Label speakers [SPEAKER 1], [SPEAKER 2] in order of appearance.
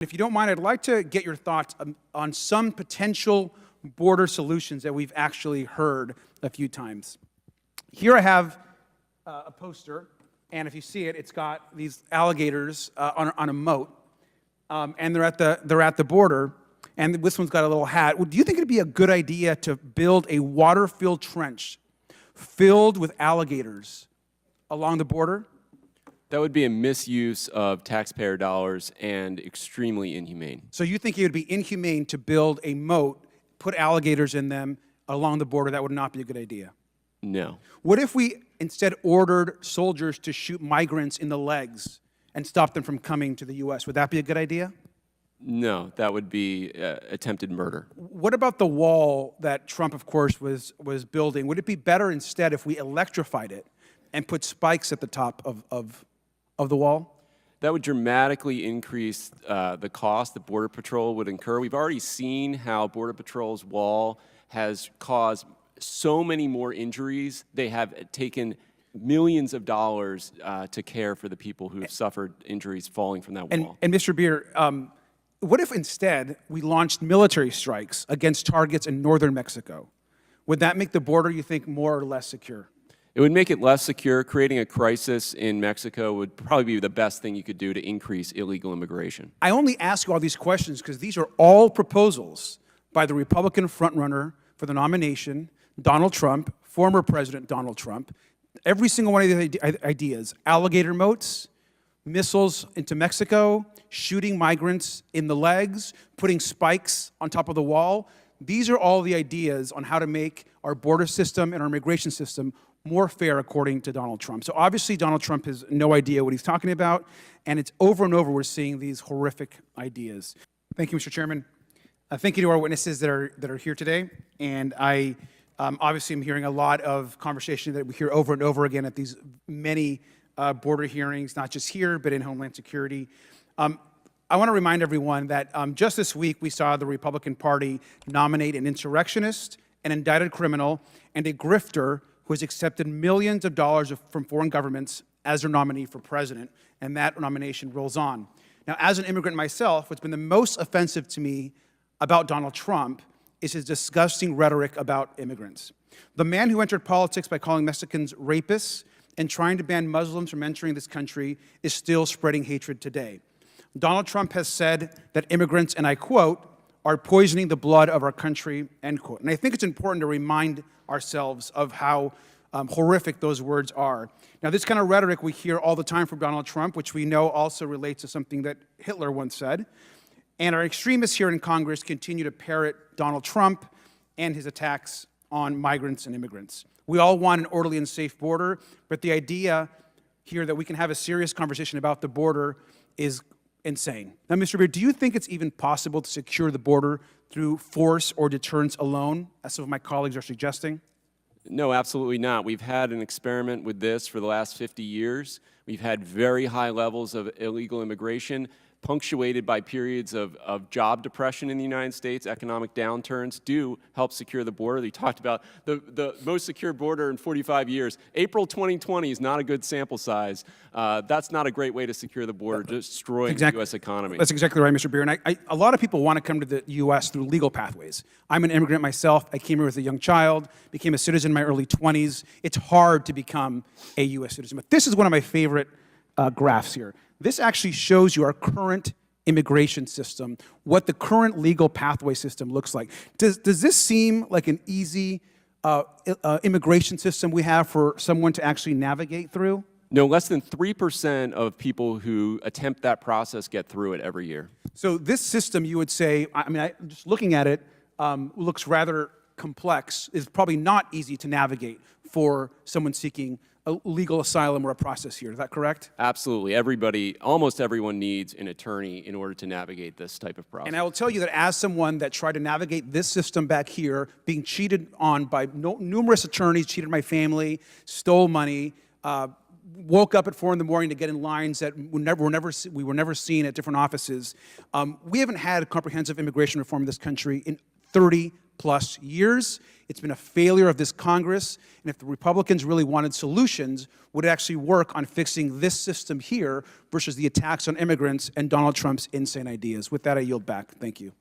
[SPEAKER 1] If you don't mind, I'd like to get your thoughts on some potential border solutions that we've actually heard a few times. Here I have a poster, and if you see it, it's got these alligators on a moat, and they're at the border, and this one's got a little hat. Well, do you think it'd be a good idea to build a water-filled trench filled with alligators along the border?
[SPEAKER 2] That would be a misuse of taxpayer dollars and extremely inhumane.
[SPEAKER 1] So you think it would be inhumane to build a moat, put alligators in them along the border? That would not be a good idea.
[SPEAKER 2] No.
[SPEAKER 1] What if we instead ordered soldiers to shoot migrants in the legs and stop them from coming to the U.S.? Would that be a good idea?
[SPEAKER 2] No, that would be attempted murder.
[SPEAKER 1] What about the wall that Trump, of course, was building? Would it be better instead if we electrified it and put spikes at the top of the wall?
[SPEAKER 2] That would dramatically increase the cost that Border Patrol would incur. We've already seen how Border Patrol's wall has caused so many more injuries. They have taken millions of dollars to care for the people who have suffered injuries falling from that wall.
[SPEAKER 1] And Mr. Beer, what if instead we launched military strikes against targets in northern Mexico? Would that make the border, you think, more or less secure?
[SPEAKER 2] It would make it less secure. Creating a crisis in Mexico would probably be the best thing you could do to increase illegal immigration.
[SPEAKER 1] I only ask you all these questions because these are all proposals by the Republican frontrunner for the nomination, Donald Trump, former President Donald Trump. Every single one of these ideas, alligator moats, missiles into Mexico, shooting migrants in the legs, putting spikes on top of the wall. These are all the ideas on how to make our border system and our immigration system more fair, according to Donald Trump. So obviously Donald Trump has no idea what he's talking about, and it's over and over we're seeing these horrific ideas. Thank you, Mr. Chairman. Thank you to our witnesses that are here today, and I obviously am hearing a lot of conversation that we hear over and over again at these many border hearings, not just here, but in Homeland Security. I want to remind everyone that just this week we saw the Republican Party nominate an insurrectionist, an indicted criminal, and a grifter who has accepted millions of dollars from foreign governments as their nominee for president, and that nomination rolls on. Now, as an immigrant myself, what's been the most offensive to me about Donald Trump is his disgusting rhetoric about immigrants. The man who entered politics by calling Mexicans rapists and trying to ban Muslims from entering this country is still spreading hatred today. Donald Trump has said that immigrants, and I quote, are poisoning the blood of our country, end quote. And I think it's important to remind ourselves of how horrific those words are. Now, this kind of rhetoric we hear all the time from Donald Trump, which we know also relates to something that Hitler once said. And our extremists here in Congress continue to parrot Donald Trump and his attacks on migrants and immigrants. We all want an orderly and safe border, but the idea here that we can have a serious conversation about the border is insane. Now, Mr. Beer, do you think it's even possible to secure the border through force or deterrence alone, as some of my colleagues are suggesting?
[SPEAKER 2] No, absolutely not. We've had an experiment with this for the last 50 years. We've had very high levels of illegal immigration, punctuated by periods of job depression in the United States. Economic downturns do help secure the border. They talked about the most secure border in 45 years. April 2020 is not a good sample size. That's not a great way to secure the border, destroying the U.S. economy.
[SPEAKER 1] That's exactly right, Mr. Beer. And a lot of people want to come to the U.S. through legal pathways. I'm an immigrant myself. I came here as a young child, became a citizen in my early 20s. It's hard to become a U.S. citizen. But this is one of my favorite graphs here. This actually shows you our current immigration system, what the current legal pathway system looks like. Does this seem like an easy immigration system we have for someone to actually navigate through?
[SPEAKER 2] No, less than 3% of people who attempt that process get through it every year. So
[SPEAKER 1] this system, you would say, just looking at it, looks rather complex. It's probably not easy to navigate for someone seeking a legal asylum or a process here. Is that correct?
[SPEAKER 2] Absolutely. Everybody, almost everyone needs an attorney in order to navigate this type of process.
[SPEAKER 1] And I will tell you that as someone that tried to navigate this system back here, being cheated on by numerous attorneys, cheated my family, stole money, woke up at 4 in the morning to get in lines that we were never seen at different offices. We haven't had comprehensive immigration reform in this country in 30+ years. It's been a failure of this Congress, and if the Republicans really wanted solutions, would actually work on fixing this system here versus the attacks on immigrants and Donald Trump's insane ideas. With that, I yield back. Thank you.